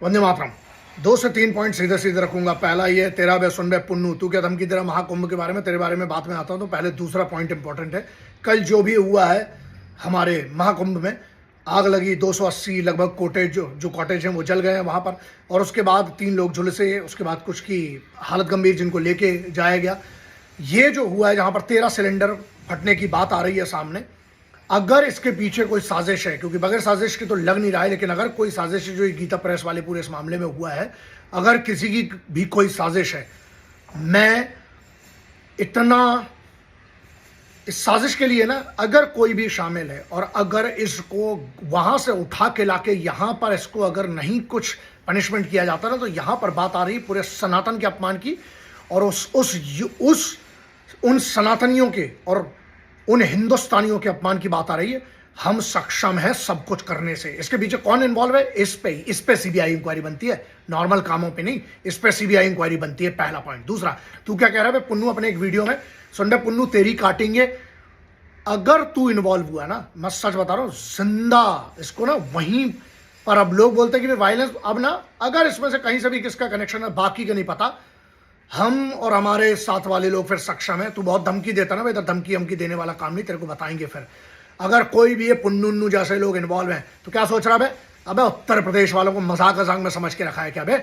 वंदे मातरम। 2 से 3 पॉइंट सीधे सीधे रखूंगा। पहला ये, तेरा बे सुन बे पुन्नू, तू क्या धमकी दे रहा महाकुंभ के बारे में, तेरे बारे में बात में आता हूं। तो पहले दूसरा पॉइंट इंपॉर्टेंट है। कल जो भी हुआ है हमारे महाकुंभ में, आग लगी, 280 लगभग कॉटेज जो कॉटेज हैं वो जल गए हैं वहां पर, और उसके बाद 3 लोग झुलसे, उसके बाद कुछ की हालत गंभीर, जिनको लेके जाया गया। ये जो हुआ है जहां पर 13 सिलेंडर फटने की बात आ रही है सामने, अगर इसके पीछे कोई साजिश है, क्योंकि बगैर साजिश के तो लग नहीं रहा है, लेकिन अगर कोई साजिश है, जो ये गीता प्रेस वाले पूरे इस मामले में हुआ है, अगर किसी की भी कोई साजिश है, मैं इतना इस साजिश के लिए ना, अगर कोई भी शामिल है और अगर इसको वहां से उठा के लाके यहां पर इसको अगर नहीं कुछ पनिशमेंट किया जाता ना, तो यहां पर बात आ रही है पूरे सनातन के अपमान की, और उस उन सनातनियों के और उन हिंदुस्तानियों के अपमान की बात आ रही है। हम सक्षम हैं सब कुछ करने से। इसके पीछे कौन इन्वॉल्व है? इस पे सीबीआई इंक्वायरी बनती है, नॉर्मल कामों पे नहीं, इस पे सीबीआई इंक्वायरी बनती है। पहला पॉइंट। दूसरा, तू क्या कह रहा है पुन्नू अपने एक वीडियो में, सुन रहे पुन्नू तेरी काटेंगे। अगर तू इन्वॉल्व हुआ ना, मैं सच बता रहा हूं, जिंदा इसको ना वहीं पर, अब लोग बोलते हैं कि वायलेंस, अब ना अगर इसमें से कहीं से भी किसका कनेक्शन है, बाकी का नहीं पता, हम और हमारे साथ वाले लोग फिर सक्षम है। तू बहुत धमकी देता ना, इधर धमकी हमकी देने वाला काम नहीं, तेरे को बताएंगे फिर। अगर कोई भी ये पुन्नुन्नू जैसे लोग इन्वॉल्व हैं, तो क्या सोच रहा है? अबे उत्तर प्रदेश वालों को मजाक मजाक में समझ के रखा है क्या? बे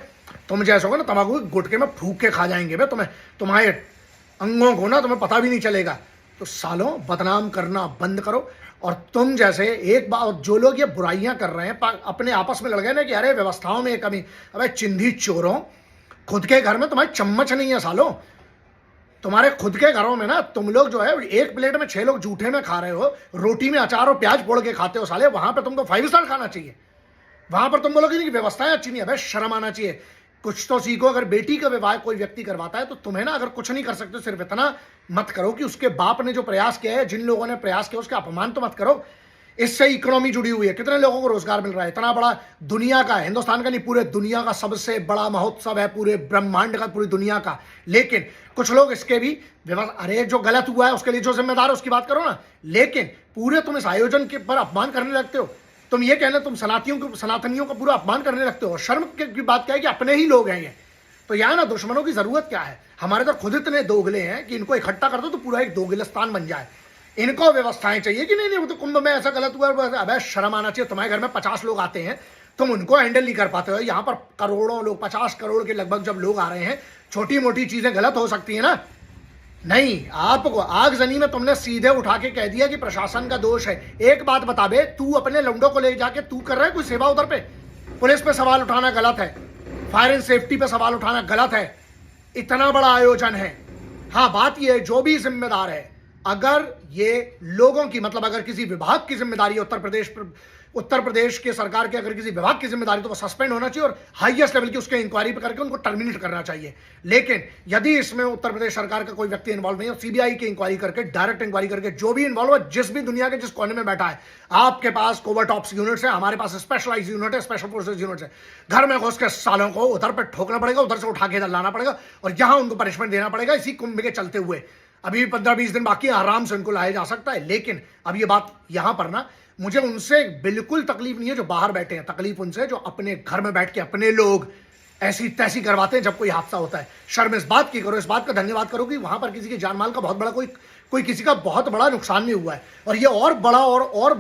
तुम जैसे हो ना, तंबाकू गुटके में फूक के खा जाएंगे बे तुम्हें, तुम्हारे अंगों को ना तुम्हें पता भी नहीं चलेगा। तो सालों, बदनाम करना बंद करो। और तुम जैसे एक बार जो लोग ये बुराइयां कर रहे हैं, अपने आपस में लड़ गए ना कि अरे व्यवस्थाओं में कमी, अबे चिंधी चोरों, खुद के घर में तुम्हारी चम्मच नहीं है सालों। तुम्हारे खुद के घरों में ना तुम लोग जो है एक प्लेट में 6 लोग जूठे में खा रहे हो, रोटी में अचार और प्याज फोड़ के खाते हो साले। वहां पर तुमको 5 स्टार खाना चाहिए, वहां पर तुम बोलोगे नहीं कि व्यवस्थाएं अच्छी नहीं है। भाई शर्म आना चाहिए, कुछ तो सीखो। अगर बेटी का विवाह कोई व्यक्ति करवाता है तो तुम्हें ना, अगर कुछ नहीं कर सकते, सिर्फ इतना मत करो कि उसके बाप ने जो प्रयास किया है, जिन लोगों ने प्रयास किया, उसका अपमान तो मत करो। इससे इकोनॉमी जुड़ी हुई है, कितने लोगों को रोजगार मिल रहा है। इतना बड़ा दुनिया का, हिंदुस्तान का नहीं, पूरे दुनिया का सबसे बड़ा महोत्सव है, पूरे ब्रह्मांड का, पूरी दुनिया का। लेकिन कुछ लोग इसके भी अरे जो गलत हुआ है उसके लिए जो जिम्मेदार है उसकी बात करो ना, लेकिन पूरे तुम इस आयोजन के पर अपमान करने लगते हो। तुम ये कहना, तुम सनातनियों का पूरा अपमान करने लगते हो। शर्म की बात क्या है कि अपने ही लोग हैं ये। तो यहाँ ना दुश्मनों की जरूरत क्या है? हमारे तो खुद इतने दोगले हैं कि इनको इकट्ठा कर दो तो पूरा एक दोगलिस्तान बन जाए। इनको व्यवस्थाएं चाहिए कि नहीं नहीं, तो कुंभ में ऐसा गलत हुआ, अबे शर्म आना चाहिए। तुम्हारे घर में 50 लोग आते हैं, तुम उनको हैंडल नहीं कर पाते हो। यहाँ पर करोड़ों लोग, 50 करोड़ के लगभग जब लोग आ रहे हैं, छोटी मोटी चीजें गलत हो सकती है ना। नहीं, आपको आगजनी में तुमने सीधे उठा के कह दिया कि प्रशासन का दोष है। एक बात बता बे, तू अपने लौंडों को ले जाके तू कर रहा है कोई सेवा उधर पे? पुलिस पे सवाल उठाना गलत है, फायर एंड सेफ्टी पे सवाल उठाना गलत है। इतना बड़ा आयोजन है। हाँ, बात यह है, जो भी जिम्मेदार है, अगर ये लोगों की, मतलब अगर किसी विभाग की जिम्मेदारी है, उत्तर प्रदेश के सरकार के अगर किसी विभाग की जिम्मेदारी, तो वो सस्पेंड होना चाहिए और हाईएस्ट लेवल की उसके इंक्वायरी पे करके उनको टर्मिनेट करना चाहिए। लेकिन यदि इसमें उत्तर प्रदेश सरकार का कोई व्यक्ति इन्वॉल्व नहीं है, सीबीआई की इंक्वायरी करके, डायरेक्ट इंक्वायरी करके, जो भी इन्वॉल्व है, जिस भी दुनिया के जिस कोने में बैठा है, आपके पास कोवर्ट ऑप्स यूनिट्स है, हमारे पास स्पेशलाइज यूनिट है, स्पेशल फोर्सेज यूनिट है। घर में घुस के सालों को उधर पर ठोकना पड़ेगा, उधर से उठा के इधर लाना पड़ेगा और यहां उनको पनिशमेंट देना पड़ेगा। इसी कुंभ के चलते हुए अभी 15-20 दिन बाकी, आराम से उनको लाया जा सकता है। लेकिन अब ये बात यहां पर ना, मुझे उनसे बिल्कुल तकलीफ नहीं है जो बाहर बैठे हैं, तकलीफ उनसे जो अपने घर में बैठ के अपने लोग ऐसी तैसी करवाते हैं जब कोई हादसा होता है। शर्म इस बात की करो, इस बात का धन्यवाद करो कि वहां पर किसी की जान माल का बहुत बड़ा कोई किसी का बहुत बड़ा नुकसान नहीं हुआ है। और ये और बड़ा और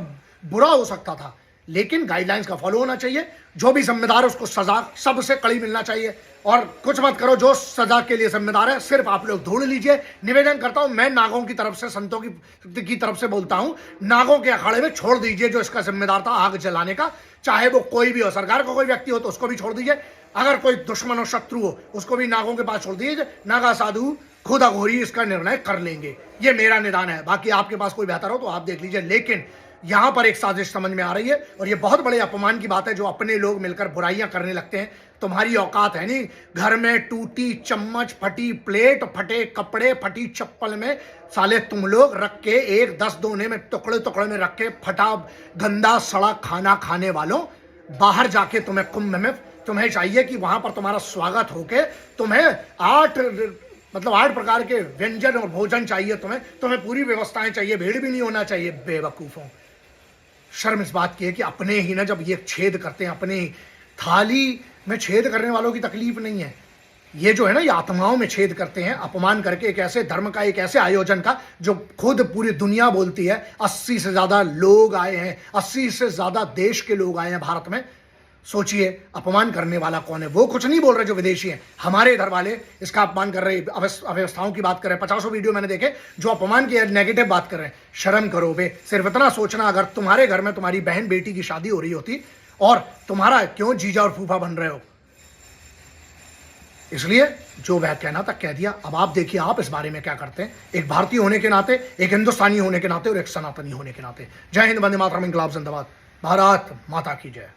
बुरा हो सकता था, लेकिन गाइडलाइंस का फॉलो होना चाहिए। जो भी जिम्मेदार है उसको सजा सबसे कड़ी मिलना चाहिए। और कुछ मत करो, जो सजा के लिए जिम्मेदार है सिर्फ आप लोग ढूंढ लीजिए। निवेदन करता हूं मैं, नागों की तरफ से, संतों की तरफ से बोलता हूं, नागों के अखाड़े में छोड़ दीजिए जो इसका जिम्मेदार था आग जलाने का, चाहे वो कोई भी हो, सरकार का कोई व्यक्ति हो तो उसको भी छोड़ दीजिए। अगर कोई दुश्मन हो, शत्रु हो, उसको भी नागों के पास छोड़ दीजिए। नागा साधु खुद अघोरी इसका निर्णय कर लेंगे। ये मेरा निदान है, बाकी आपके पास कोई बेहतर हो तो आप देख लीजिए। लेकिन यहां पर एक साजिश समझ में आ रही है और ये बहुत बड़े अपमान की बात है, जो अपने लोग मिलकर बुराइयां करने लगते हैं। तुम्हारी औकात है नहीं, घर में टूटी चम्मच, फटी प्लेट, फटे कपड़े, फटी चप्पल में साले तुम लोग रख के, एक 10 दोने में टुकड़े टुकड़े में रख के, फटा गंदा सड़ा खाना खाने वालों, बाहर जाके तुम्हें कुंभ में, तुम्हें चाहिए कि वहां पर तुम्हारा स्वागत होके, तुम्हें 8 प्रकार के व्यंजन और भोजन चाहिए, तुम्हें पूरी व्यवस्थाएं चाहिए, भीड़ भी नहीं होना चाहिए। बेवकूफों, शर्म इस बात की है कि अपने ही ना, जब ये छेद करते हैं, अपने थाली में छेद करने वालों की तकलीफ नहीं है। ये जो है ना, ये आत्माओं में छेद करते हैं, अपमान करके एक ऐसे धर्म का, एक ऐसे आयोजन का जो खुद पूरी दुनिया बोलती है 80 से ज्यादा लोग आए हैं, 80 से ज्यादा देश के लोग आए हैं भारत में। सोचिए अपमान करने वाला कौन है। वो कुछ नहीं बोल रहे जो विदेशी हैं, हमारे इधर वाले इसका अपमान कर रहे, अव्यवस्थाओं की बात कर रहे हैं। 50 वीडियो मैंने देखे जो अपमान की नेगेटिव बात कर रहे हैं। शर्म करो बे। सिर्फ इतना सोचना, अगर तुम्हारे घर में तुम्हारी बहन बेटी की शादी हो रही होती और तुम्हारा क्यों जीजा और फूफा बन रहे हो। इसलिए जो वह कहना था कह दिया। अब आप देखिए आप इस बारे में क्या करते हैं, एक भारतीय होने के नाते, एक हिंदुस्तानी होने के नाते और एक सनातनी होने के नाते। जय हिंद, वंदे मातरम, इंकलाब जिंदाबाद, भारत माता की जय।